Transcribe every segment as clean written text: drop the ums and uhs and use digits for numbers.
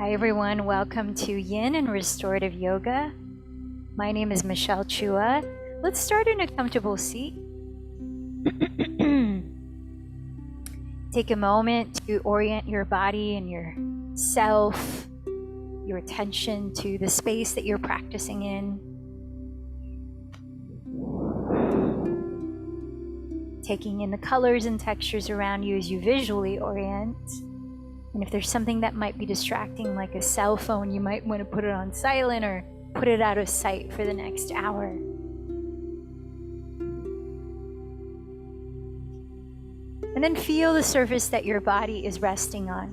Hi everyone, welcome to Yin and Restorative Yoga. My name is Michelle Chua. Let's start in a comfortable seat. Take a moment to orient your body and yourself, your attention to the space that you're practicing in. Taking in the colors and textures around you as you visually orient. And if there's something that might be distracting, like a cell phone, you might want to put it on silent or put it out of sight for the next hour. And then feel the surface that your body is resting on.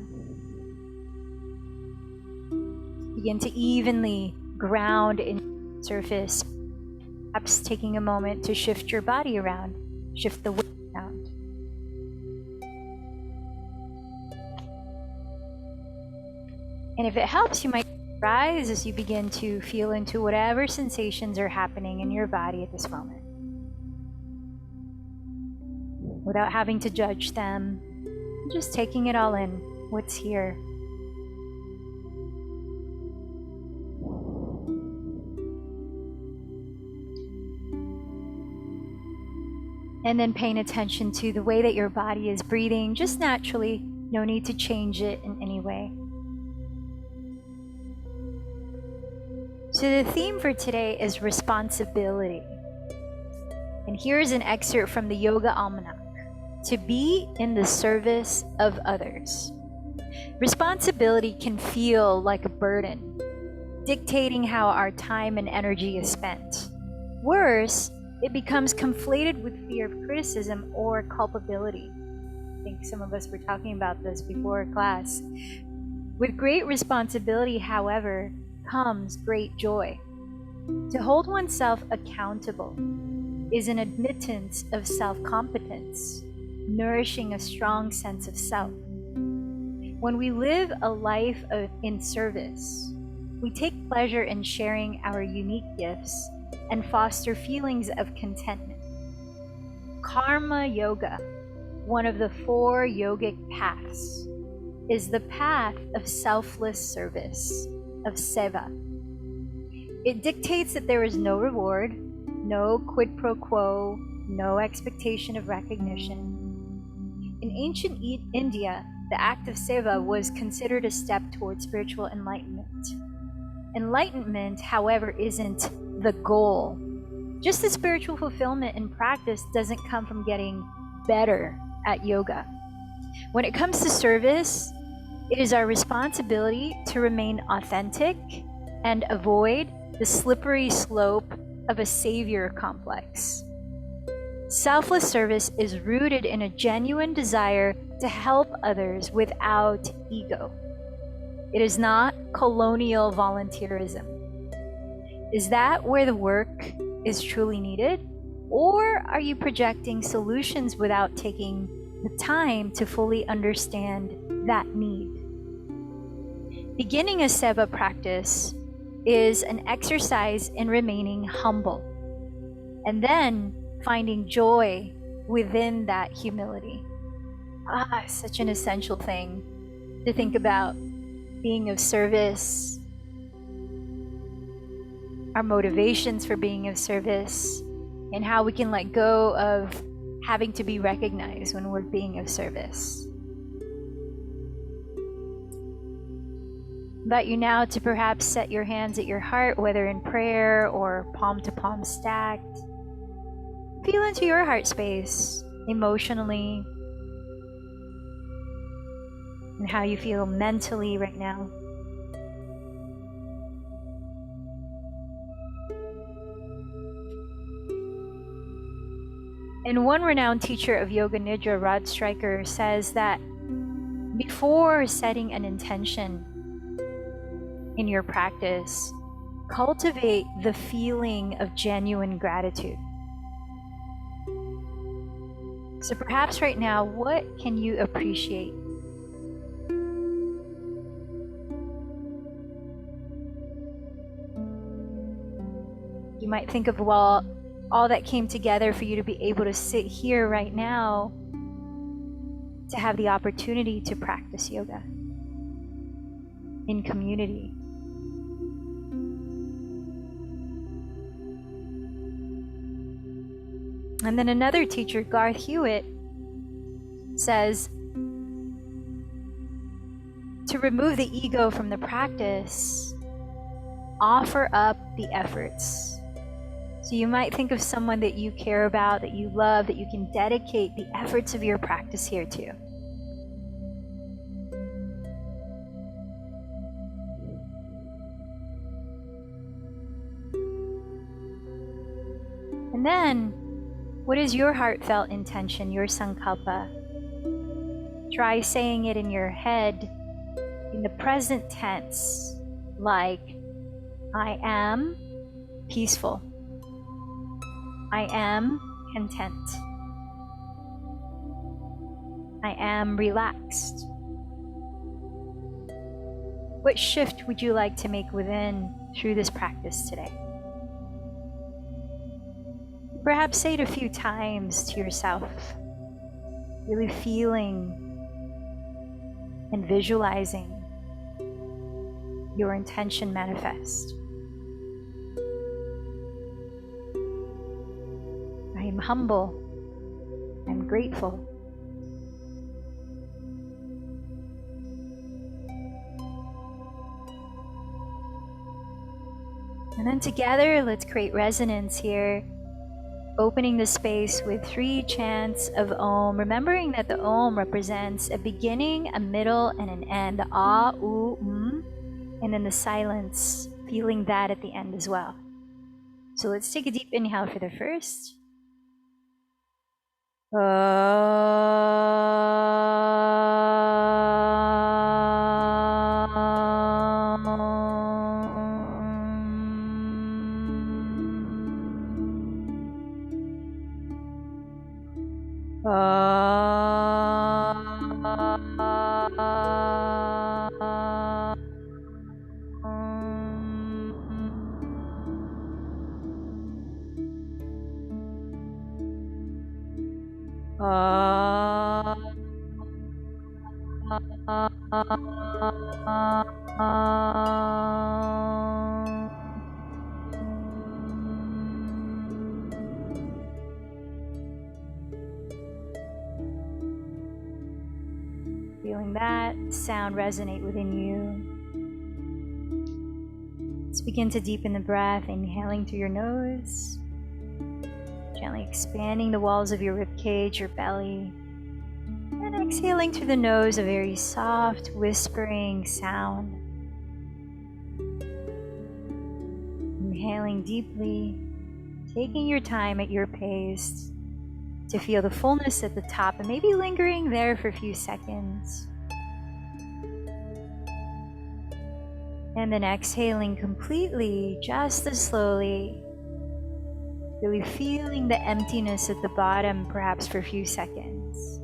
Begin to evenly ground in the surface, perhaps taking a moment to shift your body around, shift the weight around. And if it helps, you might rise as you begin to feel into whatever sensations are happening in your body at this moment, without having to judge them, just taking it all in, what's here. And then paying attention to the way that your body is breathing, just naturally, no need to change it in any way. So the theme for today is responsibility. And here's an excerpt from the Yoga Almanac. To be in the service of others. Responsibility can feel like a burden, dictating how our time and energy is spent. Worse, it becomes conflated with fear of criticism or culpability. I think some of us were talking about this before class. With great responsibility, however, comes great joy. To hold oneself accountable is an admittance of self-competence, nourishing a strong sense of self. When we live a life in service, we take pleasure in sharing our unique gifts and foster feelings of contentment. Karma Yoga, one of the 4 yogic paths, is the path of selfless service, of seva. It dictates that there is no reward, no quid pro quo, no expectation of recognition. In ancient India, the act of seva was considered a step towards spiritual enlightenment. Enlightenment, however, isn't the goal. Just the spiritual fulfillment and practice doesn't come from getting better at yoga. When it comes to service, it is our responsibility to remain authentic and avoid the slippery slope of a savior complex. Selfless service is rooted in a genuine desire to help others without ego. It is not colonial volunteerism. Is that where the work is truly needed? Or are you projecting solutions without taking the time to fully understand that need? Beginning a seva practice is an exercise in remaining humble and then finding joy within that humility. Such an essential thing to think about, being of service, our motivations for being of service, and how we can let go of having to be recognized when we're being of service. I invite you now to perhaps set your hands at your heart, whether in prayer or palm to palm stacked. Feel into your heart space emotionally and how you feel mentally right now. And one renowned teacher of Yoga Nidra, Rod Stryker, says that before setting an intention in your practice, cultivate the feeling of genuine gratitude. So perhaps right now, what can you appreciate? You might think of, well, all that came together for you to be able to sit here right now to have the opportunity to practice yoga. in community. And then another teacher, Garth Hewitt, says to remove the ego from the practice, offer up the efforts. So you might think of someone that you care about, that you love, that you can dedicate the efforts of your practice here to. And then, what is your heartfelt intention, your sankalpa? Try saying it in your head in the present tense, like, I am peaceful. I am content. I am relaxed. What shift would you like to make within through this practice today? Perhaps say it a few times to yourself, really feeling and visualizing your intention manifest. I am humble. I'm grateful. And then together, let's create resonance here, opening the space with 3 chants of Om, remembering that the Om represents a beginning, a middle, and an end, the A, U, and then the silence, feeling that at the end as well. So let's take a deep inhale for the first. Feeling that sound resonate within you. Let's begin to deepen the breath, inhaling through your nose, gently expanding the walls of your ribcage, your belly, and exhaling through the nose, a very soft, whispering sound. Inhaling deeply, taking your time at your pace to feel the fullness at the top and maybe lingering there for a few seconds. And then exhaling completely, just as slowly, really feeling the emptiness at the bottom, perhaps for a few seconds.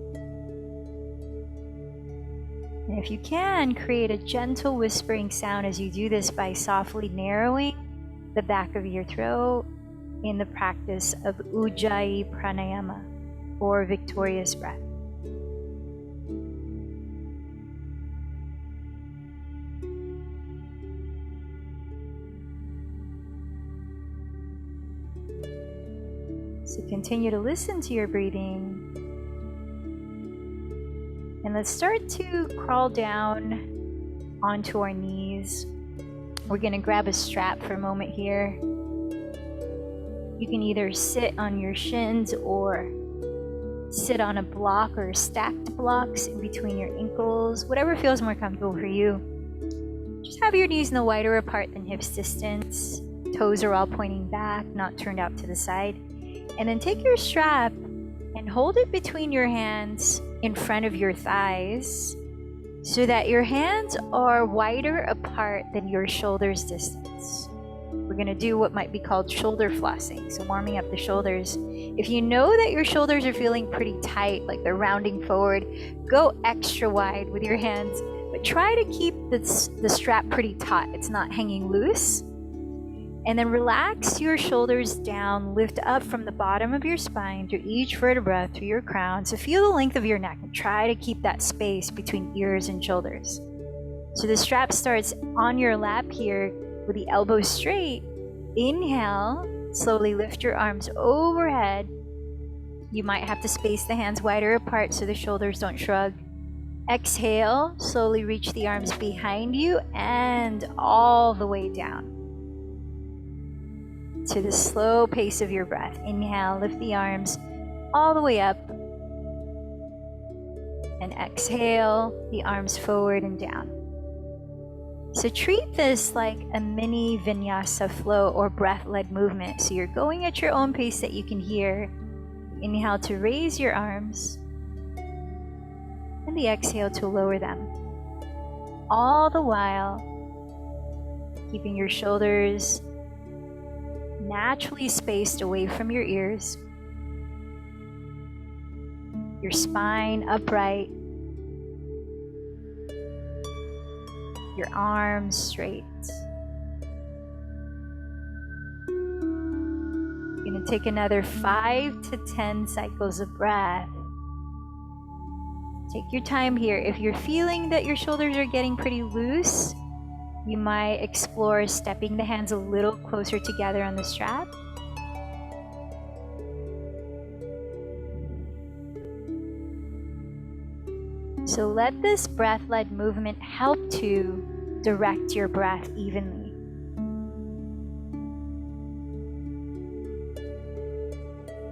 And if you can, create a gentle whispering sound as you do this by softly narrowing the back of your throat in the practice of Ujjayi Pranayama, or victorious breath. So continue to listen to your breathing. And let's start to crawl down onto our knees. We're going to grab a strap for a moment here. You can either sit on your shins or sit on a block or stacked blocks in between your ankles, whatever feels more comfortable for you. Just have your knees no wider apart than hips distance. Toes are all pointing back, not turned out to the side. And then take your strap and hold it between your hands in front of your thighs so that your hands are wider apart than your shoulders distance. We're going to do what might be called shoulder flossing, so warming up the shoulders. If you know that your shoulders are feeling pretty tight, like they're rounding forward, go extra wide with your hands, but try to keep the strap pretty taut. It's not hanging loose. And then relax your shoulders down, lift up from the bottom of your spine through each vertebra, through your crown. So feel the length of your neck and try to keep that space between ears and shoulders. So the strap starts on your lap here with the elbows straight. Inhale, slowly lift your arms overhead. You might have to space the hands wider apart so the shoulders don't shrug. Exhale, slowly reach the arms behind you and all the way down to the slow pace of your breath. Inhale, lift the arms all the way up. And exhale, the arms forward and down. So treat this like a mini vinyasa flow or breath-led movement. So you're going at your own pace that you can hear. Inhale to raise your arms. And the exhale to lower them. All the while, keeping your shoulders naturally spaced away from your ears. Your spine upright. Your arms straight. You're going to take another 5 to 10 cycles of breath. Take your time here. If you're feeling that your shoulders are getting pretty loose, you might explore stepping the hands a little closer together on the strap. So let this breath-led movement help to direct your breath evenly.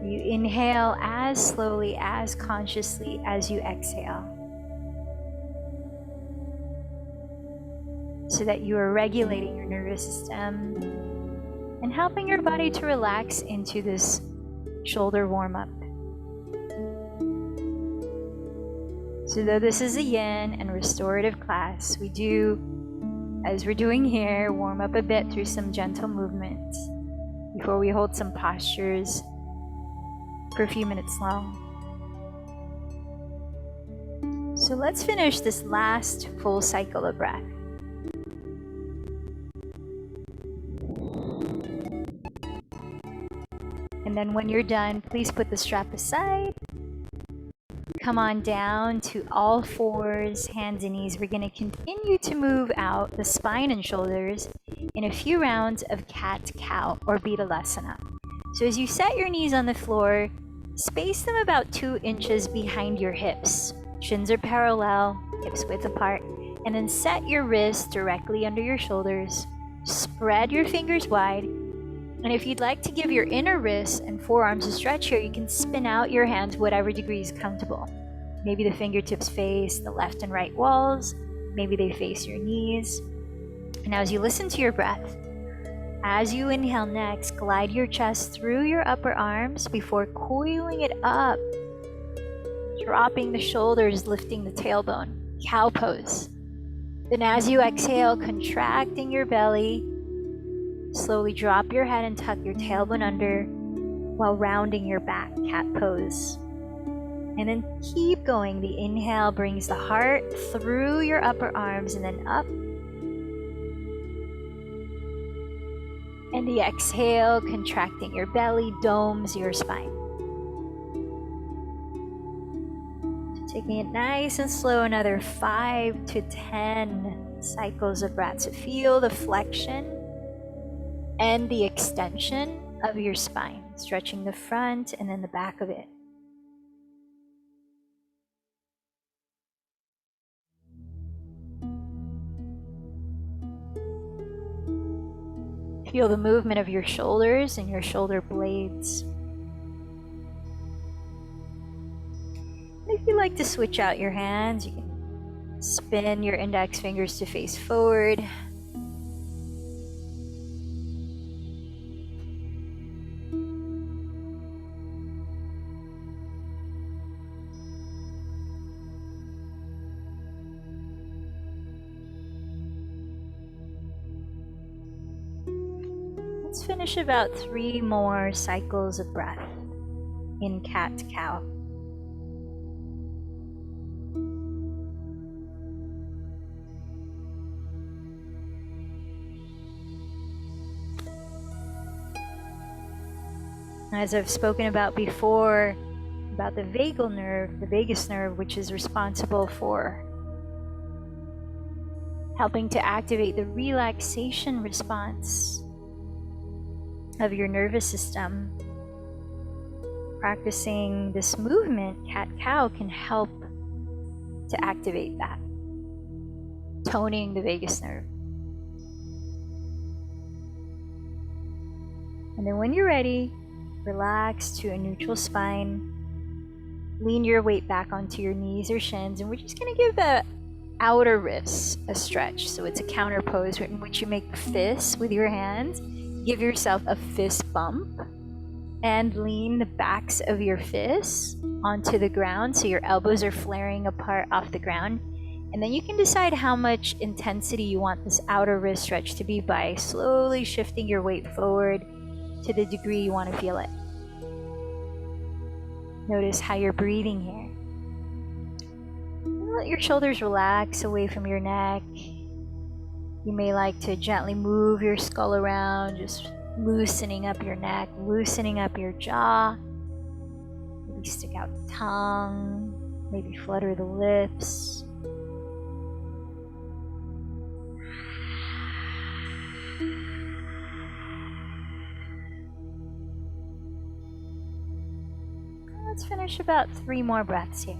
You inhale as slowly, as consciously as you exhale, so that you are regulating your nervous system and helping your body to relax into this shoulder warm-up. So though this is a yin and restorative class, we do, as we're doing here, warm up a bit through some gentle movements before we hold some postures for a few minutes long. So let's finish this last full cycle of breath. And then when you're done, please put the strap aside. Come on down to all fours, hands and knees. We're going to continue to move out the spine and shoulders in a few rounds of cat-cow or Betalasana. So as you set your knees on the floor, space them about 2 inches behind your hips. Shins are parallel, hips width apart, and then set your wrists directly under your shoulders. Spread your fingers wide. And if you'd like to give your inner wrists and forearms a stretch here, you can spin out your hands whatever degree is comfortable. Maybe the fingertips face the left and right walls. Maybe they face your knees. And now as you listen to your breath, as you inhale next, glide your chest through your upper arms before coiling it up. Dropping the shoulders, lifting the tailbone. Cow pose. Then as you exhale, contracting your belly, slowly drop your head and tuck your tailbone under while rounding your back, cat pose. And then keep going. The inhale brings the heart through your upper arms and then up. And the exhale, contracting your belly, domes your spine. So taking it nice and slow, another 5 to 10 cycles of breath. So feel the flexion and the extension of your spine, stretching the front and then the back of it. Feel the movement of your shoulders and your shoulder blades. If you like to switch out your hands, you can spin your index fingers to face forward. Let's finish about 3 more cycles of breath in cat-cow. As I've spoken about before, about the vagal nerve, the vagus nerve, which is responsible for helping to activate the relaxation response of your nervous system. Practicing this movement, cat-cow, can help to activate that, toning the vagus nerve. And then when you're ready, relax to a neutral spine. Lean your weight back onto your knees or shins, and we're just going to give the outer wrists a stretch. So it's a counter pose in which you make fists with your hands. Give yourself a fist bump and lean the backs of your fists onto the ground so your elbows are flaring apart off the ground. And then you can decide how much intensity you want this outer wrist stretch to be by slowly shifting your weight forward to the degree you want to feel it. Notice how you're breathing here. Let your shoulders relax away from your neck. You may like to gently move your skull around, just loosening up your neck, loosening up your jaw. Maybe stick out the tongue, maybe flutter the lips. Let's finish about 3 more breaths here.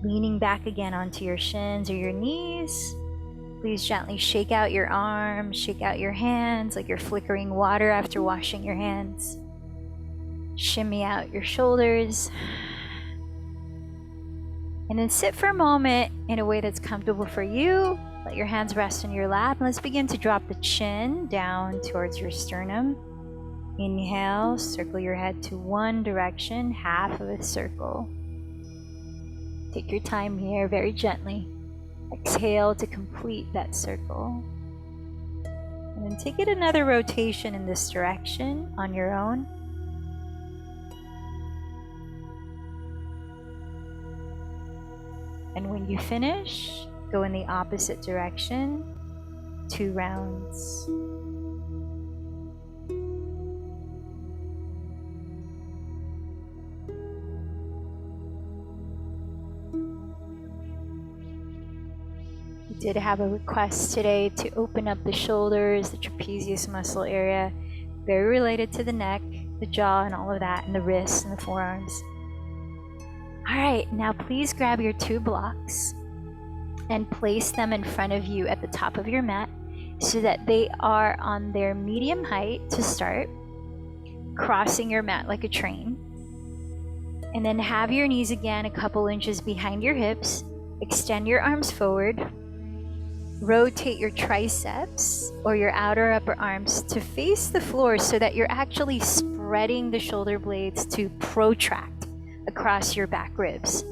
Leaning back again onto your shins or your knees. Please gently shake out your arms, shake out your hands like you're flickering water after washing your hands. Shimmy out your shoulders. And then sit for a moment in a way that's comfortable for you. Let your hands rest on your lap. Let's begin to drop the chin down towards your sternum. Inhale, circle your head to one direction, half of a circle. Take your time here, very gently. Exhale to complete that circle. And then take it another rotation in this direction on your own. And when you finish, go in the opposite direction, 2 rounds. We did have a request today to open up the shoulders, the trapezius muscle area, very related to the neck, the jaw, and all of that, and the wrists and the forearms. All right, now please grab your 2 blocks and place them in front of you at the top of your mat so that they are on their medium height to start, crossing your mat like a train. And then have your knees again a couple inches behind your hips. Extend your arms forward. Rotate your triceps or your outer upper arms to face the floor so that you're actually spreading the shoulder blades to protract across your back ribs.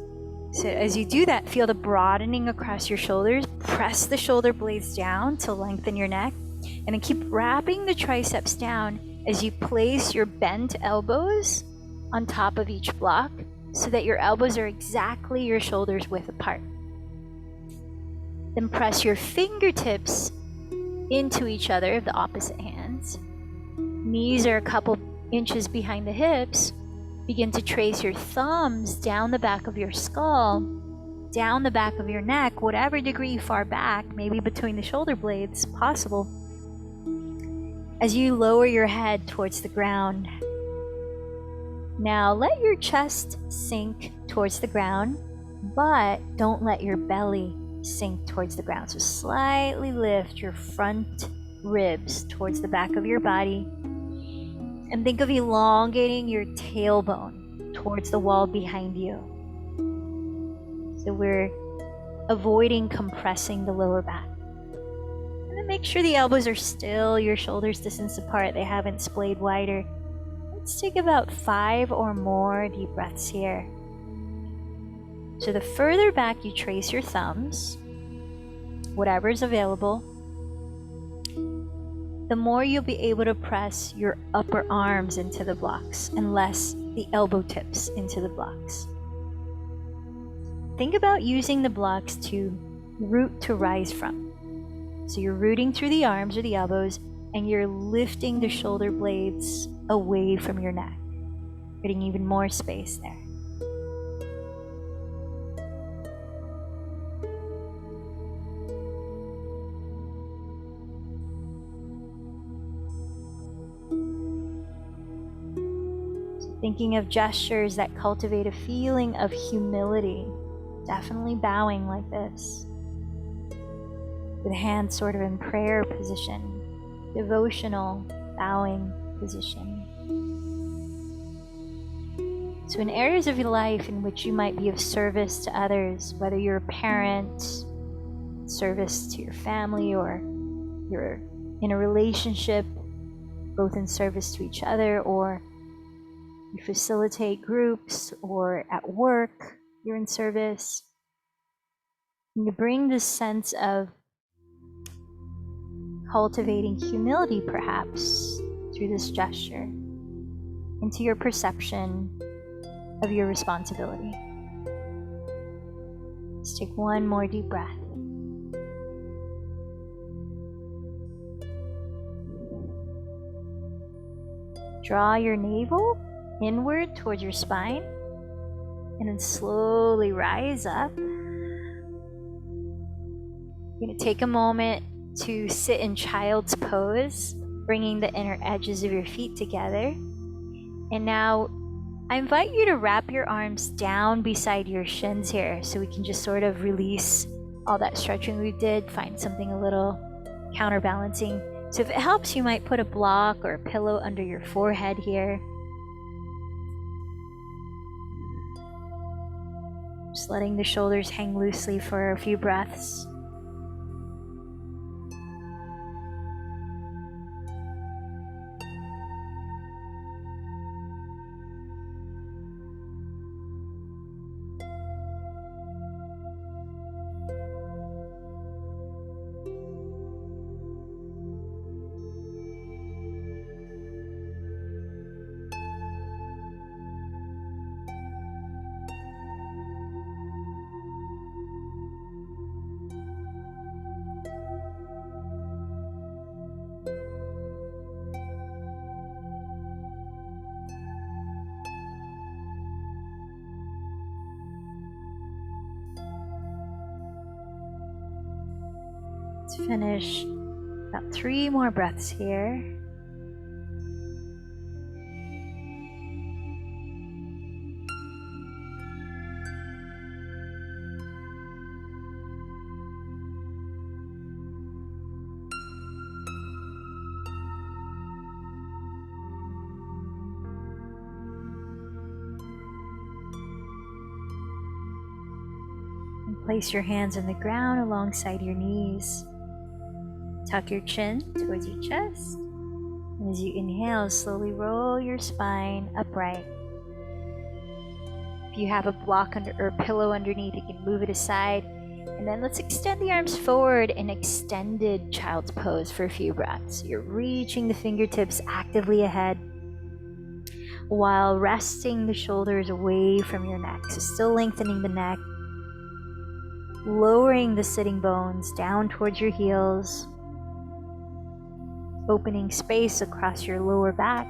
So as you do that, feel the broadening across your shoulders. Press the shoulder blades down to lengthen your neck, and then keep wrapping the triceps down as you place your bent elbows on top of each block so that your elbows are exactly your shoulders width apart. Then press your fingertips into each other of the opposite hands. Knees are a couple inches behind the hips. Begin to trace your thumbs down the back of your skull, down the back of your neck, whatever degree far back, maybe between the shoulder blades, possible. As you lower your head towards the ground. Now let your chest sink towards the ground, but don't let your belly sink towards the ground. So slightly lift your front ribs towards the back of your body. And think of elongating your tailbone towards the wall behind you. So we're avoiding compressing the lower back. And then make sure the elbows are still your shoulders distance apart. They haven't splayed wider. Let's take about 5 or more deep breaths here. So the further back you trace your thumbs, whatever is available, the more you'll be able to press your upper arms into the blocks and less the elbow tips into the blocks. Think about using the blocks to root to rise from. So you're rooting through the arms or the elbows, and you're lifting the shoulder blades away from your neck, getting even more space there. So thinking of gestures that cultivate a feeling of humility, definitely bowing like this, with hands sort of in prayer position, devotional bowing position. So in areas of your life in which you might be of service to others, whether you're a parent, service to your family, or you're in a relationship, both in service to each other, or you facilitate groups, or at work, you're in service, and you bring this sense of cultivating humility, perhaps, through this gesture, into your perception of your responsibility. Let's take one more deep breath. Draw your navel inward towards your spine, and then slowly rise up. You're going to take a moment to sit in child's pose, bringing the inner edges of your feet together. And now I invite you to wrap your arms down beside your shins here, so we can just sort of release all that stretching we did, find something a little counterbalancing. So if it helps, you might put a block or a pillow under your forehead here. Just letting the shoulders hang loosely for a few breaths. Let's finish about 3 more breaths here. And place your hands on the ground alongside your knees. Tuck your chin towards your chest. And as you inhale, slowly roll your spine upright. If you have a block or a pillow underneath, you can move it aside. And then let's extend the arms forward in extended child's pose for a few breaths. You're reaching the fingertips actively ahead while resting the shoulders away from your neck. So still lengthening the neck, lowering the sitting bones down towards your heels, opening space across your lower back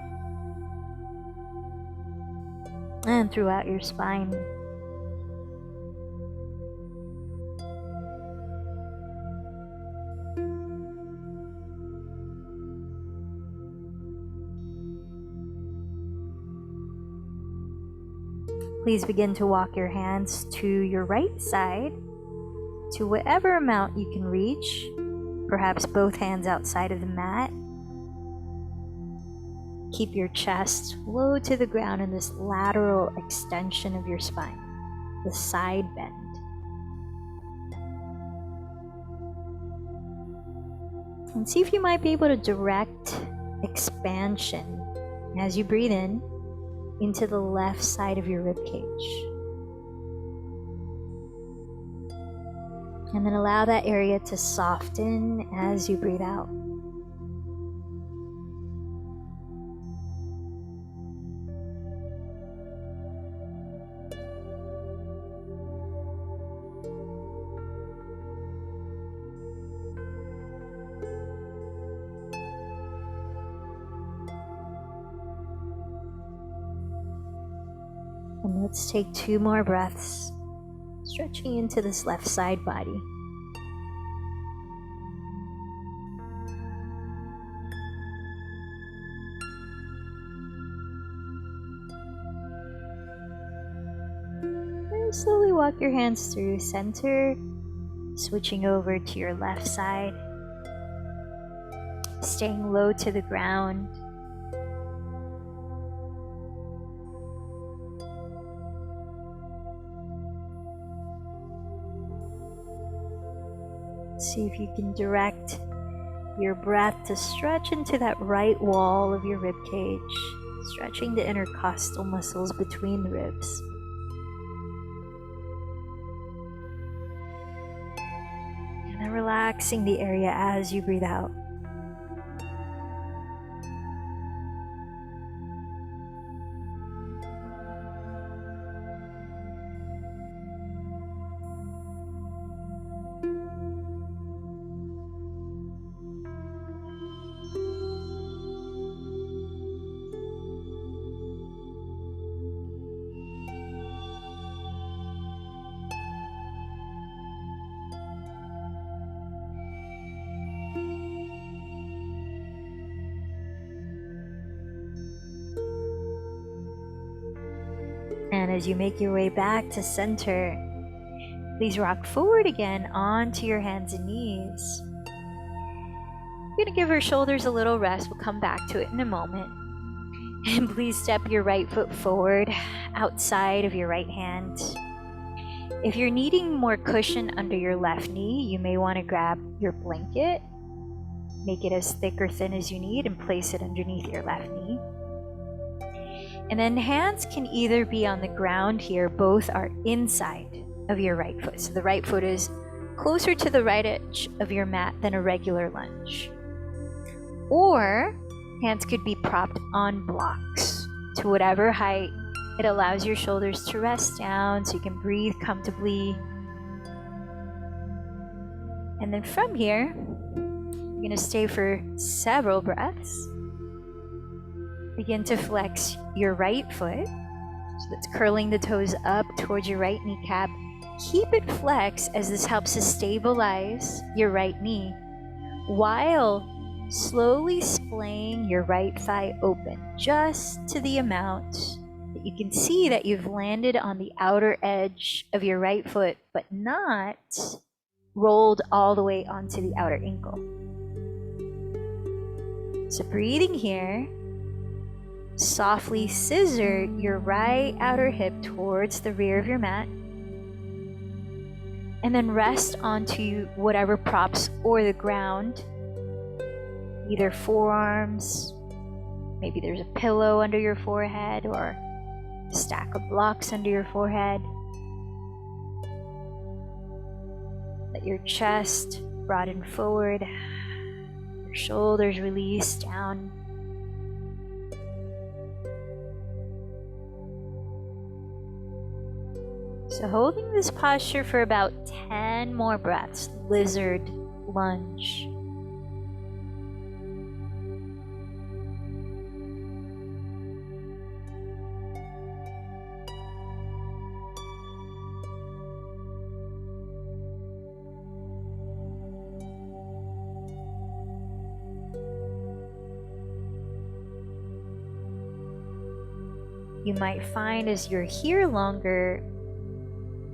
and throughout your spine. Please begin to walk your hands to your right side, to whatever amount you can reach, perhaps both hands outside of the mat. Keep your chest low to the ground in this lateral extension of your spine, the side bend. And see if you might be able to direct expansion as you breathe in into the left side of your rib cage. And then allow that area to soften as you breathe out. Let's take 2 more breaths, stretching into this left side body. And slowly walk your hands through center, switching over to your left side, staying low to the ground. See if you can direct your breath to stretch into that right wall of your rib cage, stretching the intercostal muscles between the ribs. And then relaxing the area as you breathe out. And as you make your way back to center, please rock forward again onto your hands and knees. We're gonna give our shoulders a little rest. We'll come back to it in a moment. And please step your right foot forward outside of your right hand. If you're needing more cushion under your left knee, you may want to grab your blanket, make it as thick or thin as you need, and place it underneath your left knee. And then hands can either be on the ground here, both are inside of your right foot. So the right foot is closer to the right edge of your mat than a regular lunge. Or hands could be propped on blocks to whatever height. It allows your shoulders to rest down so you can breathe comfortably. And then from here, you're gonna stay for several breaths. Begin to flex your right foot. So that's curling the toes up towards your right kneecap. Keep it flexed as this helps to stabilize your right knee while slowly splaying your right thigh open just to the amount that you can see that you've landed on the outer edge of your right foot, but not rolled all the way onto the outer ankle. So breathing here, softly scissor your right outer hip towards the rear of your mat, and then rest onto whatever props or the ground, either forearms, maybe there's a pillow under your forehead or a stack of blocks under your forehead. Let your chest broaden forward, your shoulders release down. So holding this posture for about 10 more breaths, lizard lunge. You might find as you're here longer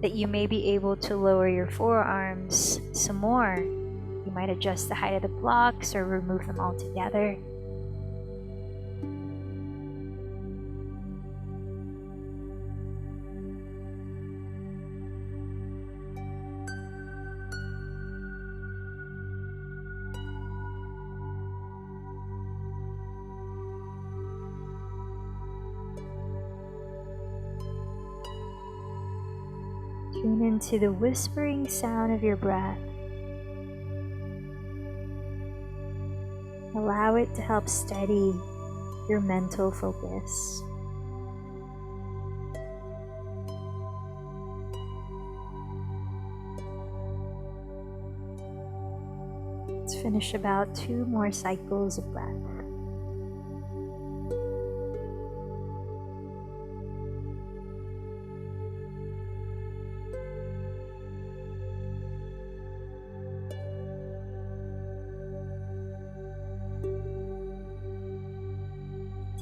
that you may be able to lower your forearms some more. You might adjust the height of the blocks or remove them altogether. Tune into the whispering sound of your breath. Allow it to help steady your mental focus. Let's finish about 2 more cycles of breath.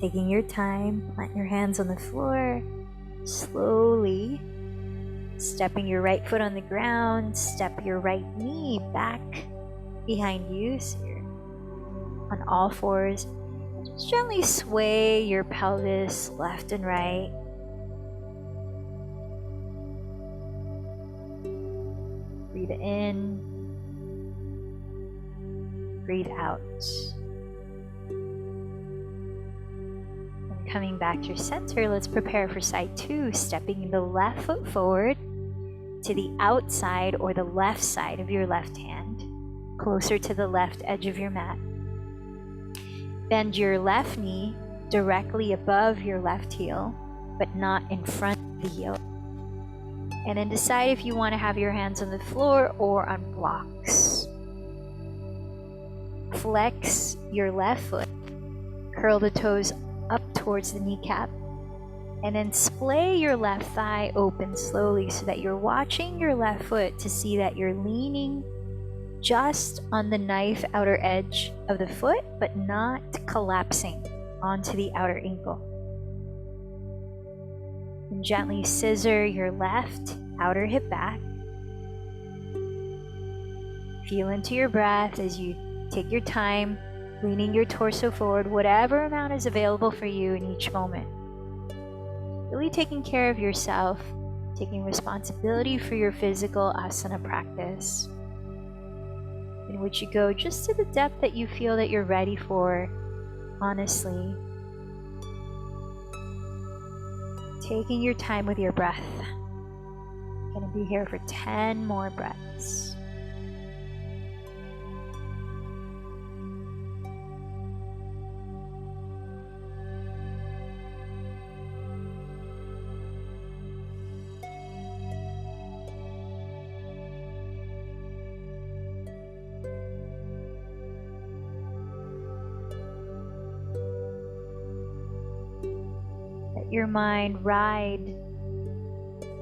Taking your time, plant your hands on the floor, slowly stepping your right foot on the ground, step your right knee back behind you, so you're on all fours. Just gently sway your pelvis left and right. Breathe in, breathe out. And coming back to your center, let's prepare for side 2, stepping the left foot forward to the outside or the left side of your left hand, closer to the left edge of your mat. Bend your left knee directly above your left heel, but not in front of the heel. And then decide if you want to have your hands on the floor or on blocks. Flex your left foot, curl the toes up towards the kneecap, and then splay your left thigh open slowly so that you're watching your left foot to see that you're leaning just on the knife outer edge of the foot, but not collapsing onto the outer ankle. And gently scissor your left outer hip back. Feel into your breath as you take your time, leaning your torso forward, whatever amount is available for you in each moment. Really taking care of yourself, taking responsibility for your physical asana practice, in which you go just to the depth that you feel that you're ready for, honestly. Taking your time with your breath. Gonna be here for 10 more breaths. Let your mind ride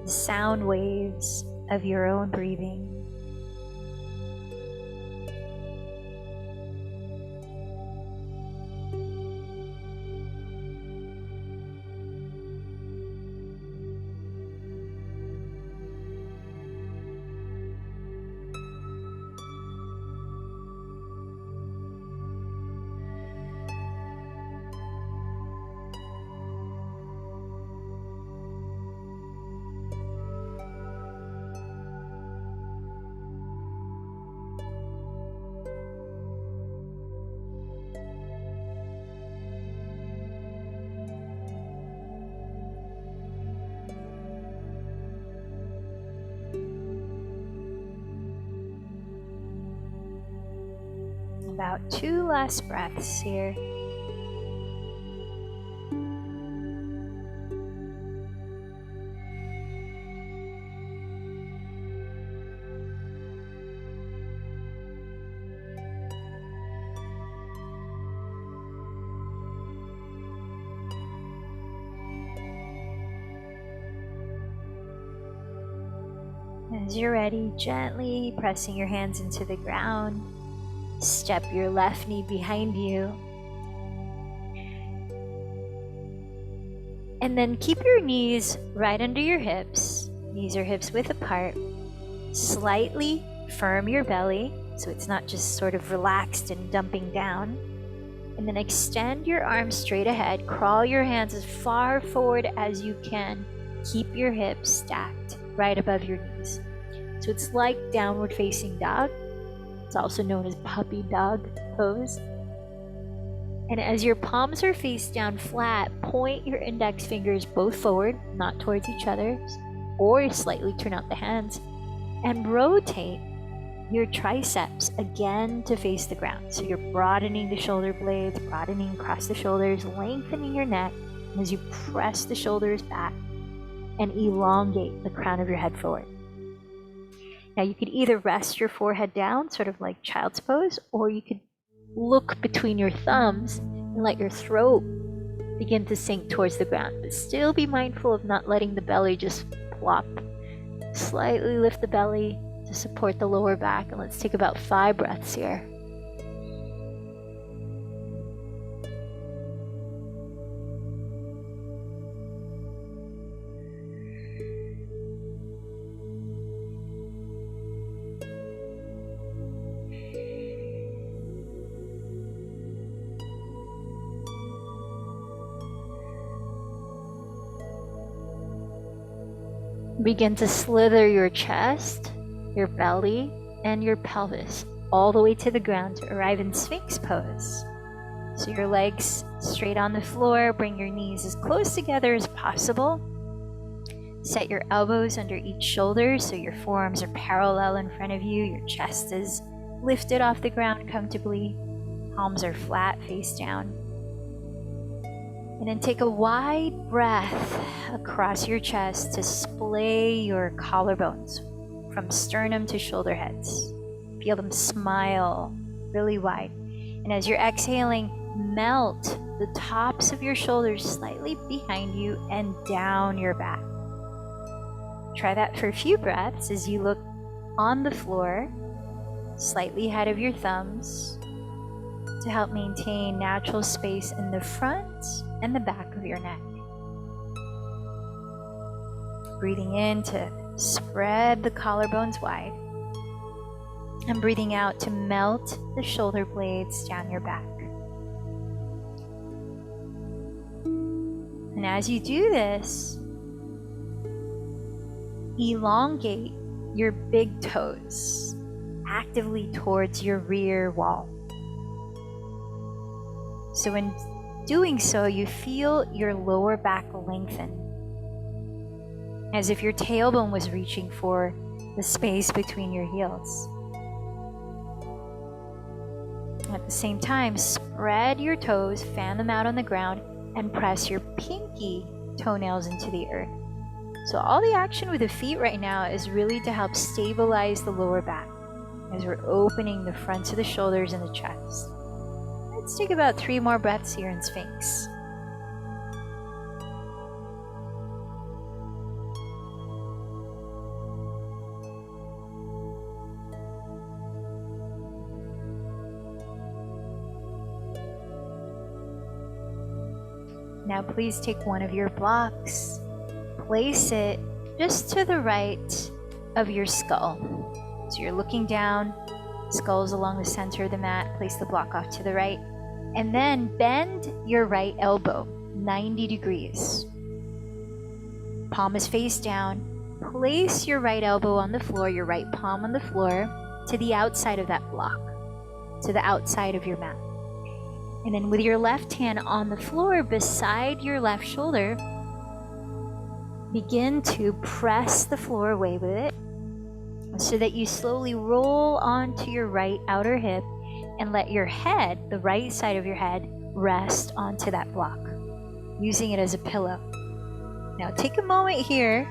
the sound waves of your own breathing. About 2 last breaths here. As you're ready, gently pressing your hands into the ground. Step your left knee behind you. And then keep your knees right under your hips. Knees or hips width apart. Slightly firm your belly so it's not just sort of relaxed and dumping down. And then extend your arms straight ahead. Crawl your hands as far forward as you can. Keep your hips stacked right above your knees. So it's like downward facing dog. It's also known as puppy dog pose. And as your palms are face down flat, point your index fingers both forward, not towards each other, or slightly turn out the hands, and rotate your triceps again to face the ground. So you're broadening the shoulder blades, broadening across the shoulders, lengthening your neck as you press the shoulders back and elongate the crown of your head forward. Now you could either rest your forehead down, sort of like child's pose, or you could look between your thumbs and let your throat begin to sink towards the ground. But still be mindful of not letting the belly just plop. Slightly lift the belly to support the lower back, and let's take about 5 breaths here. Begin to slither your chest, your belly, and your pelvis all the way to the ground to arrive in Sphinx pose. So your legs straight on the floor, bring your knees as close together as possible. Set your elbows under each shoulder so your forearms are parallel in front of you, your chest is lifted off the ground comfortably, palms are flat, face down. And then take a wide breath across your chest to splay your collarbones from sternum to shoulder heads. Feel them smile really wide. And as you're exhaling, melt the tops of your shoulders slightly behind you and down your back. Try that for a few breaths as you look on the floor, slightly ahead of your thumbs, to help maintain natural space in the front and the back of your neck. Breathing in to spread the collarbones wide, and breathing out to melt the shoulder blades down your back. And as you do this, elongate your big toes actively towards your rear wall. So in doing so, you feel your lower back lengthen, as if your tailbone was reaching for the space between your heels. At the same time, spread your toes, fan them out on the ground, and press your pinky toenails into the earth. So all the action with the feet right now is really to help stabilize the lower back as we're opening the fronts of the shoulders and the chest. Let's take about 3 more breaths here in Sphinx. Now please take one of your blocks, place it just to the right of your skull. So you're looking down, skull's along the center of the mat, place the block off to the right, and then bend your right elbow 90 degrees. Palm is face down. Place your right elbow on the floor, your right palm on the floor, to the outside of that block, to the outside of your mat. And then with your left hand on the floor beside your left shoulder, begin to press the floor away with it so that you slowly roll onto your right outer hip and let your head, the right side of your head, rest onto that block, using it as a pillow. Now take a moment here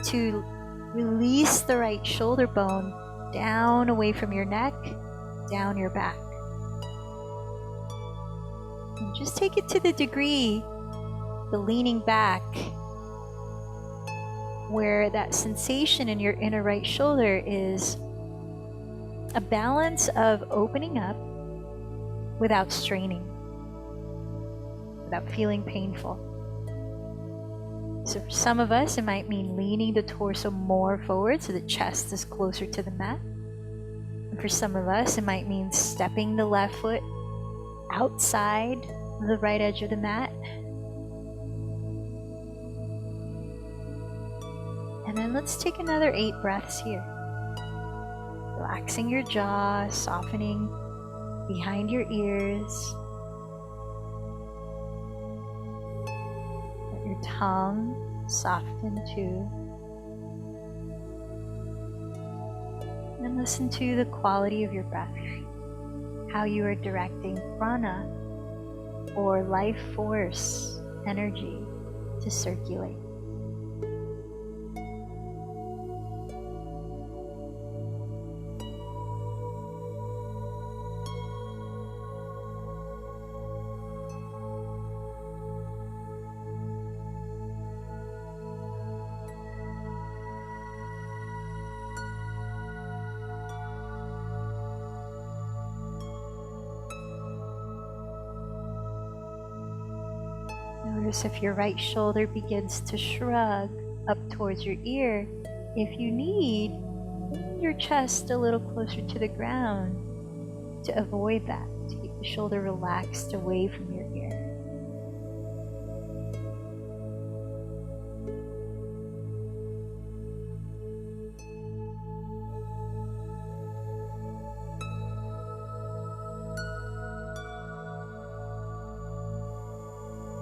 to release the right shoulder bone down away from your neck, down your back. And just take it to the degree, the leaning back, where that sensation in your inner right shoulder is a balance of opening up without straining, without feeling painful. So for some of us, it might mean leaning the torso more forward so the chest is closer to the mat. And for some of us, it might mean stepping the left foot outside the right edge of the mat. And then let's take another 8 breaths here. Relaxing your jaw, softening behind your ears. Let your tongue soften too. And listen to the quality of your breath, how you are directing prana, or life force energy, to circulate. Notice if your right shoulder begins to shrug up towards your ear. If you need, bring your chest a little closer to the ground to avoid that, to keep the shoulder relaxed away from your ear.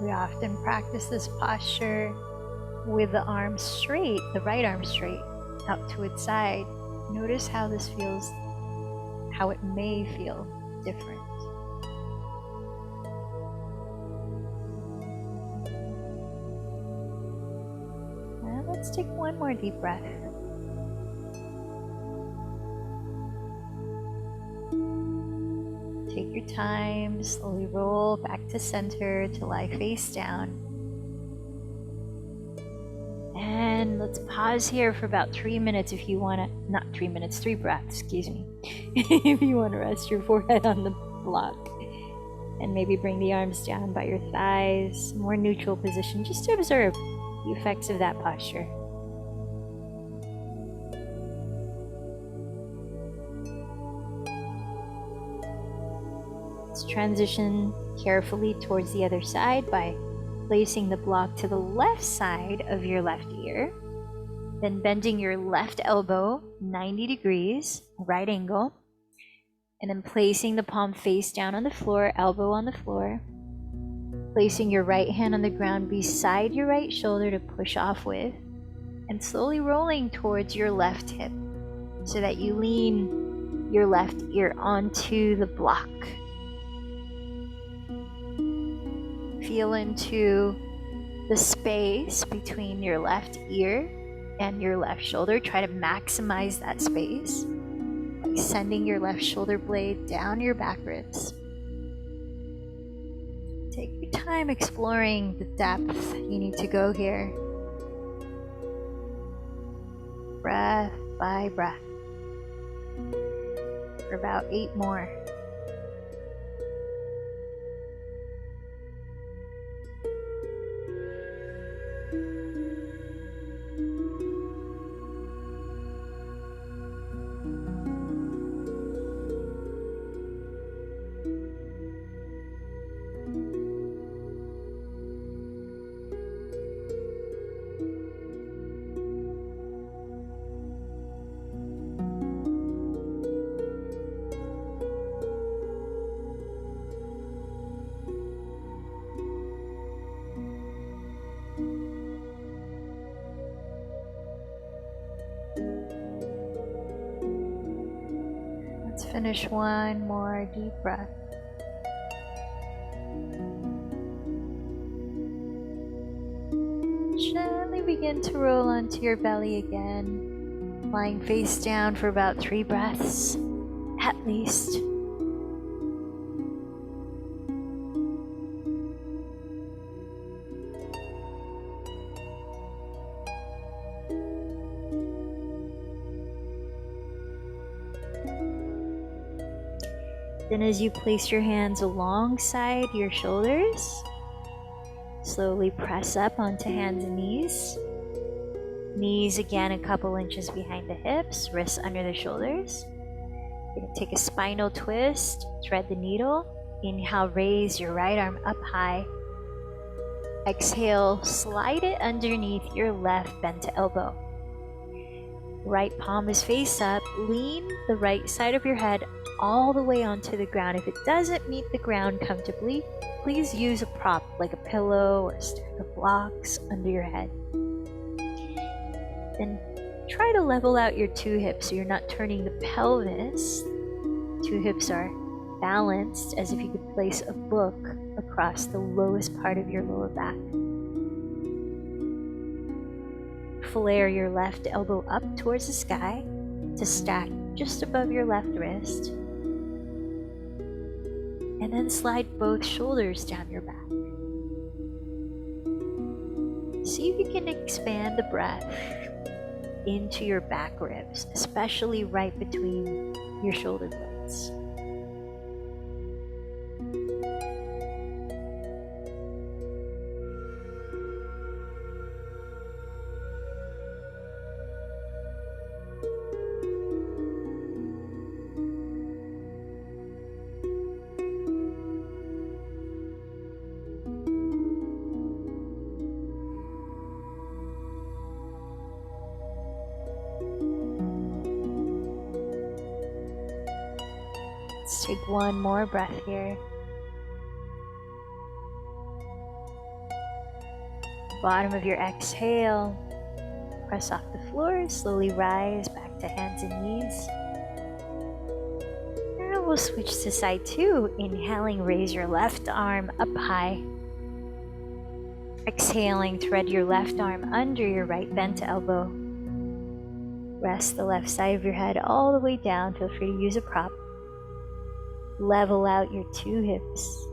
We often practice this posture with the arms straight, the right arm straight, out to its side. Notice how this feels, how it may feel different. And let's take one more deep breath. Take your time, slowly roll back to center to lie face down. And let's pause here for about 3 minutes if you want to, not 3 minutes, 3 breaths, excuse me. If you want to rest your forehead on the block. And maybe bring the arms down by your thighs, more neutral position, just to observe the effects of that posture. Let's transition carefully towards the other side by placing the block to the left side of your left ear, then bending your left elbow 90 degrees, right angle, and then placing the palm face down on the floor, elbow on the floor, placing your right hand on the ground beside your right shoulder to push off with, and slowly rolling towards your left hip so that you lean your left ear onto the block. Feel into the space between your left ear and your left shoulder. Try to maximize that space by sending your left shoulder blade down your back ribs. Take your time exploring the depth you need to go here. Breath by breath. For about 8 more. Let's finish one more deep breath. Gently begin to roll onto your belly again, lying face down for about 3 breaths at least. Then as you place your hands alongside your shoulders, slowly press up onto hands and knees. Knees again a couple inches behind the hips, wrists under the shoulders. You're going to take a spinal twist, thread the needle. Inhale, raise your right arm up high. Exhale, slide it underneath your left bent to elbow. Right palm is face up. Lean the right side of your head all the way onto the ground. If it doesn't meet the ground comfortably, please use a prop like a pillow or a stack of blocks under your head. Then try to level out your 2 hips so you're not turning the pelvis. 2 hips are balanced as if you could place a book across the lowest part of your lower back. Flare your left elbow up towards the sky to stack just above your left wrist. And then slide both shoulders down your back. See if you can expand the breath into your back ribs, especially right between your shoulder blades. Let's take one more breath here. bottom of your exhale, press off the floor, slowly rise back to hands and knees. Now we'll switch to side 2. Inhaling, raise your left arm up high. Exhaling, thread your left arm under your right bent elbow. Rest the left side of your head all the way down. Feel free to use a prop. Level out your 2 hips.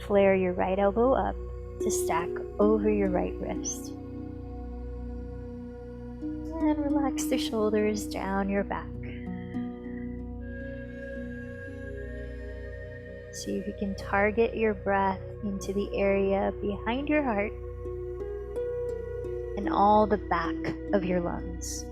Flare your right elbow up to stack over your right wrist. And relax the shoulders down your back. See if you can target your breath into the area behind your heart and all the back of your lungs.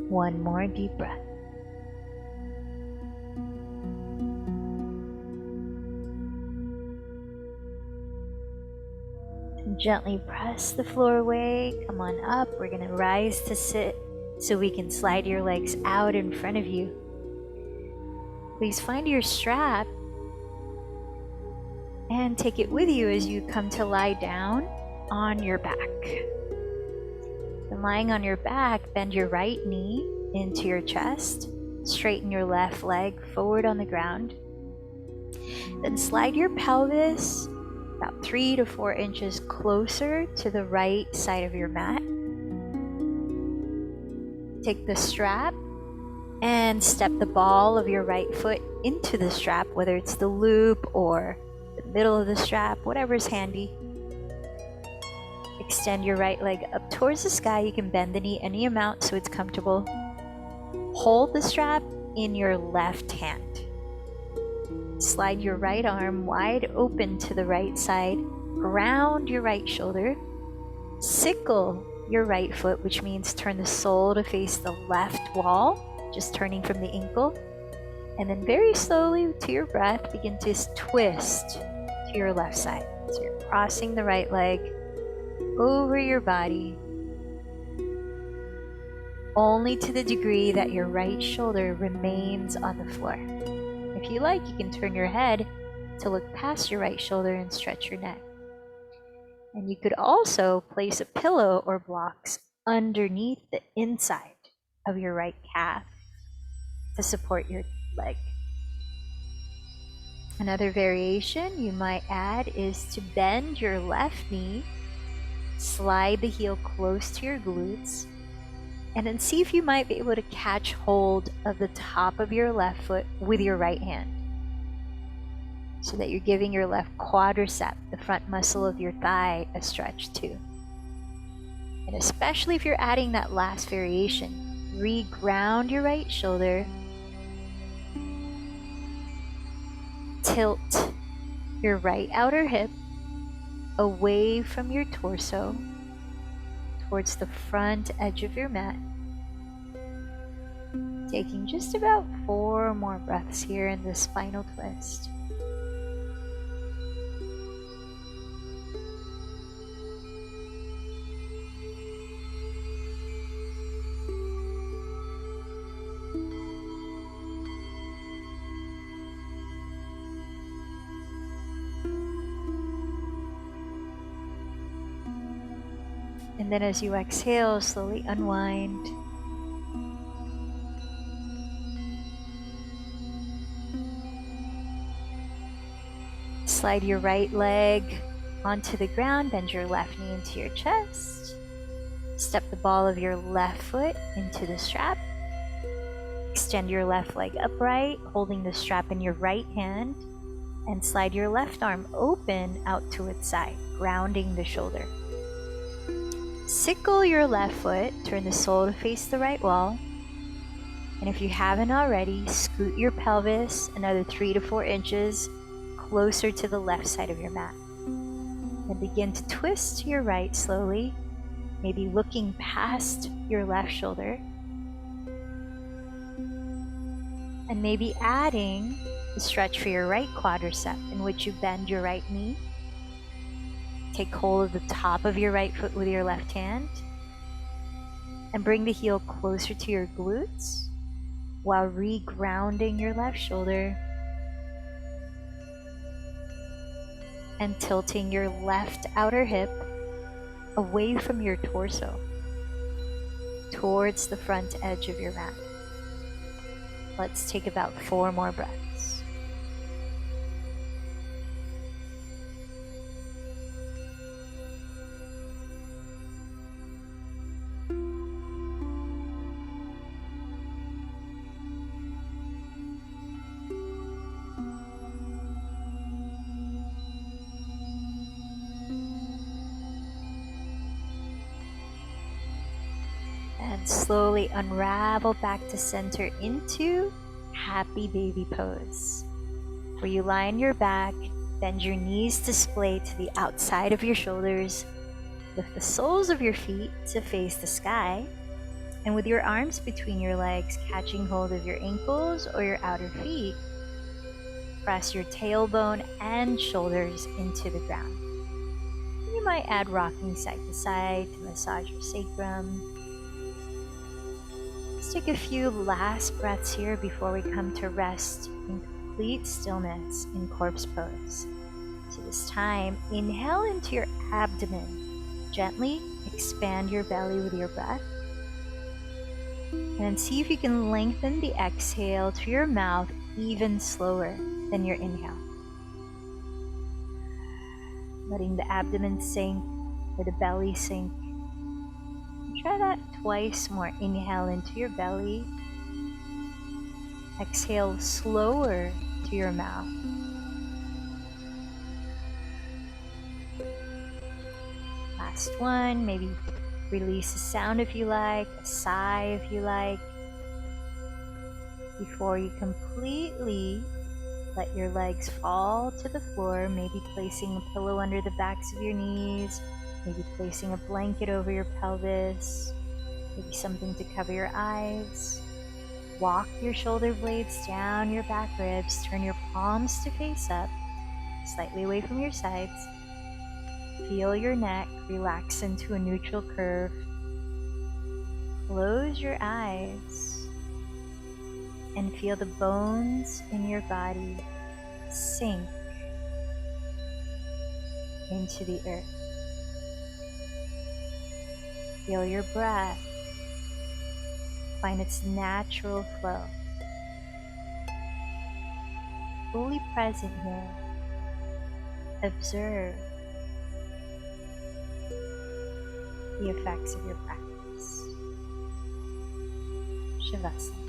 One more deep breath. And gently press the floor away. Come on up. We're going to rise to sit so we can slide your legs out in front of you. Please find your strap and take it with you as you come to lie down on your back. And lying on your back, bend your right knee into your chest. Straighten your left leg forward on the ground. Then slide your pelvis about 3 to 4 inches closer to the right side of your mat. Take the strap and step the ball of your right foot into the strap, whether it's the loop or the middle of the strap, whatever's handy. Extend your right leg up towards the sky. You can bend the knee any amount so it's comfortable. Hold the strap in your left hand. Slide your right arm wide open to the right side. Ground your right shoulder. Sickle your right foot, which means turn the sole to face the left wall, just turning from the ankle. And then very slowly, to your breath, begin to twist to your left side. So you're crossing the right leg over your body, only to the degree that your right shoulder remains on the floor. If you like, you can turn your head to look past your right shoulder and stretch your neck. And you could also place a pillow or blocks underneath the inside of your right calf to support your leg. Another variation you might add is to bend your left knee, slide the heel close to your glutes, and then see if you might be able to catch hold of the top of your left foot with your right hand, so that you're giving your left quadricep, the front muscle of your thigh, a stretch too. And especially if you're adding that last variation, re-ground your right shoulder, tilt your right outer hip away from your torso towards the front edge of your mat. Taking just about 4 more breaths here in this final twist. And then as you exhale, slowly unwind. Slide your right leg onto the ground, bend your left knee into your chest. Step the ball of your left foot into the strap. Extend your left leg upright, holding the strap in your right hand, and slide your left arm open out to its side, grounding the shoulder. Sickle your left foot, turn the sole to face the right wall, And if you haven't already, scoot your pelvis another 3 to 4 inches closer to the left side of your mat. And begin to twist to your right slowly, maybe looking past your left shoulder. And maybe adding a stretch for your right quadricep, in which you bend your right knee. Take hold of the top of your right foot with your left hand. And bring the heel closer to your glutes while re-grounding your left shoulder. And tilting your left outer hip away from your torso towards the front edge of your mat. Let's take about 4 more breaths. And slowly unravel back to center into happy baby pose, where you lie on your back, bend your knees to splay to the outside of your shoulders, lift the soles of your feet to face the sky, and with your arms between your legs catching hold of your ankles or your outer feet, press your tailbone and shoulders into the ground. You might add rocking side to side to massage your sacrum. Let's take a few last breaths here before we come to rest in complete stillness in corpse pose. So this time, inhale into your abdomen. Gently expand your belly with your breath. And then see if you can lengthen the exhale to your mouth even slower than your inhale. Letting the abdomen sink or the belly sink. Try that twice more. Inhale into your belly. Exhale slower to your mouth. Last one. Maybe release a sound if you like, a sigh if you like, before you completely let your legs fall to the floor, maybe placing a pillow under the backs of your knees, maybe placing a blanket over your pelvis, maybe something to cover your eyes. Walk your shoulder blades down your back ribs, turn your palms to face up, slightly away from your sides. Feel your neck relax into a neutral curve. Close your eyes and feel the bones in your body sink into the earth. Feel your breath find its natural flow. Fully present here. Observe the effects of your practice. Shavasana.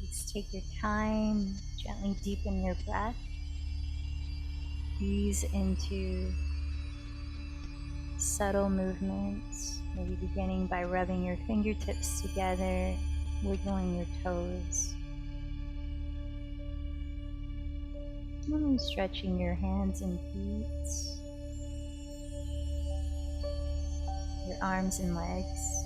Let's take your time, gently deepen your breath. Ease into subtle movements, maybe beginning by rubbing your fingertips together, wiggling your toes. And stretching your hands and feet, your arms and legs.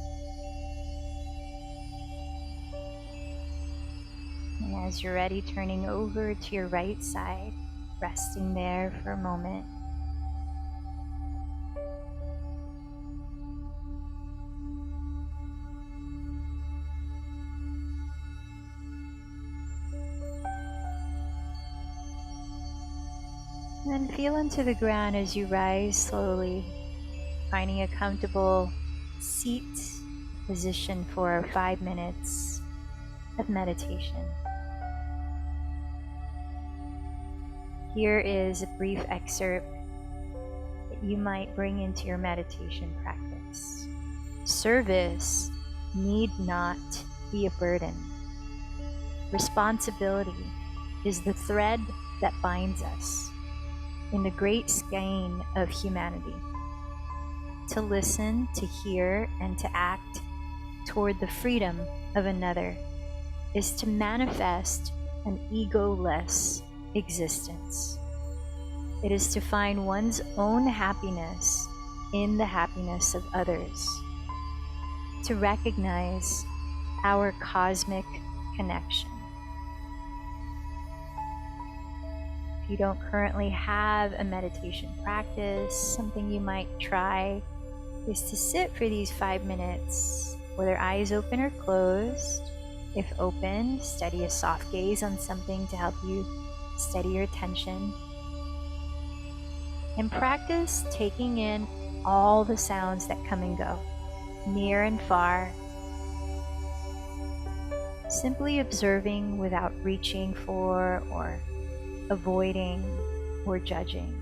And as you're ready, turning over to your right side, resting there for a moment. And then feel into the ground as you rise slowly, finding a comfortable seat position for 5 minutes of meditation. Here is a brief excerpt that you might bring into your meditation practice. Service need not be a burden. Responsibility is the thread that binds us in the great skein of humanity. To listen, to hear, and to act toward the freedom of another is to manifest an egoless existence. It is to find one's own happiness in the happiness of others, to recognize our cosmic connection. If you don't currently have a meditation practice, something you might try is to sit for these 5 minutes, whether eyes open or closed. If open, steady a soft gaze on something to help you steady your attention. And practice taking in all the sounds that come and go, near and far. Simply observing without reaching for or avoiding or judging.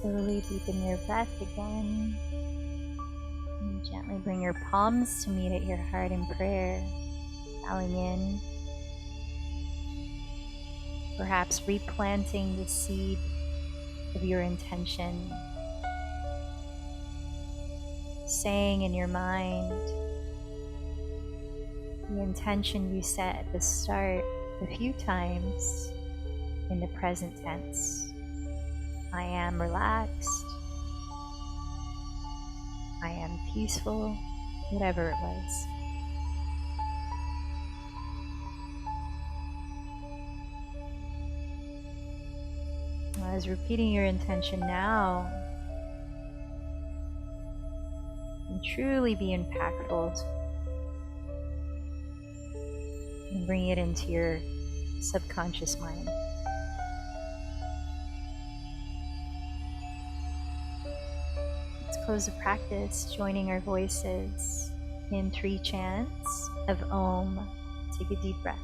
Slowly deepen your breath again. And gently bring your palms to meet at your heart in prayer, bowing in. Perhaps replanting the seed of your intention, saying in your mind the intention you set at the start a few times in the present tense. I am relaxed. I am peaceful, whatever it was. As repeating your intention now, and truly be impactful, and bring it into your subconscious mind. Let's close the practice, joining our voices in 3 chants of Om. Take a deep breath.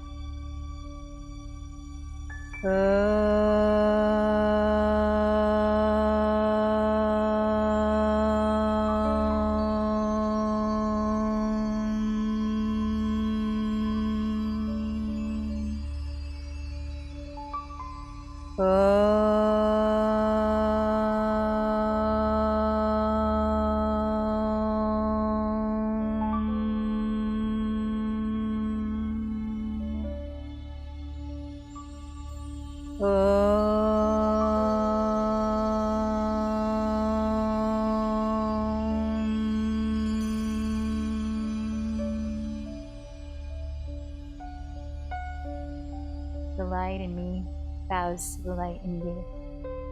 The light in me bows to the light in you.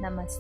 Namaste.